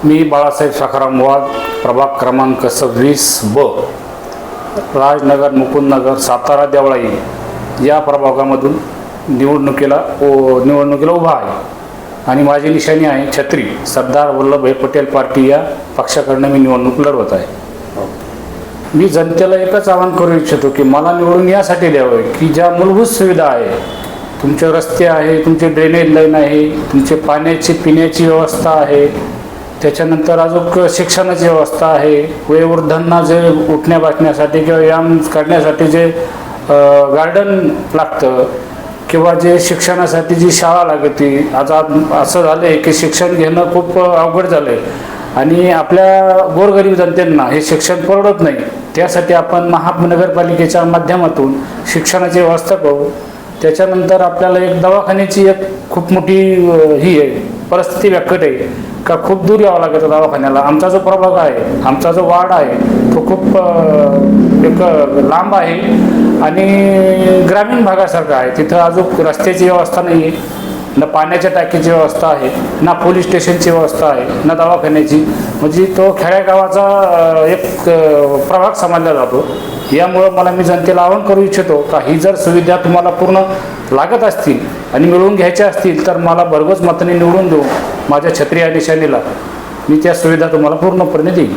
मी बाळासाहेब सखाराम वाघ, प्रभाग क्रमांक 26B, राजनगर, मुकुंदनगर, सातारा, देवळाई या प्रभागामधून निवडणुकीला उभा आहे आणि माझी निशाणी आहे छत्री. सरदार वल्लभभाई पटेल पार्टी या पक्षाकडनं मी निवडणूक लढवत आहे. मी जनतेला एकच आवाहन करू इच्छितो की मला निवडून यासाठी द्यावं की ज्या मूलभूत सुविधा आहे, तुमचे रस्ते आहे, तुमचे ड्रेनेज लाईन आहे, तुमचे पाण्याची पिण्याची व्यवस्था आहे, त्याच्यानंतर अजून शिक्षणाची व्यवस्था आहे, वयोवृद्धांना जे उठण्या बसण्यासाठी किंवा व्यायाम करण्यासाठी जे गार्डन लागतं किंवा जे शिक्षणासाठी जी शाळा लागते. आता असं झालं आहे की शिक्षण घेणं खूप अवघड झालं आहे आणि आपल्या गोरगरीब जनतेंना हे शिक्षण परवडत नाही. त्यासाठी आपण महानगरपालिकेच्या माध्यमातून शिक्षणाची व्यवस्था करू. त्याच्यानंतर आपल्याला एक दवाखान्याची एक खूप मोठी ही आहे परिस्थिती व्याकट आहे का खूप दूर यावं लागतं दवाखान्याला. आमचा जो प्रभाग आहे, आमचा जो वार्ड आहे तो खूप एक लांब आहे आणि ग्रामीण भागासारखा आहे. तिथं अजून रस्त्याची व्यवस्था नाही आहे, ना पाण्याच्या टाकीची व्यवस्था आहे, ना पोलीस स्टेशनची व्यवस्था आहे, ना दवाखान्याची. म्हणजे तो खेड्यागावाचा एक प्रभाग समजला जातो. यामुळं मला मी जनतेला आवाहन करू इच्छितो का ही जर सुविधा तुम्हाला पूर्ण लागत असतील आणि मिळवून घ्यायच्या असतील तर मला भरघोस मताने निवडून देऊ. माझ्या छत्री या निशाणीला मी त्या सुविधा तुम्हाला पूर्णपणे देईन.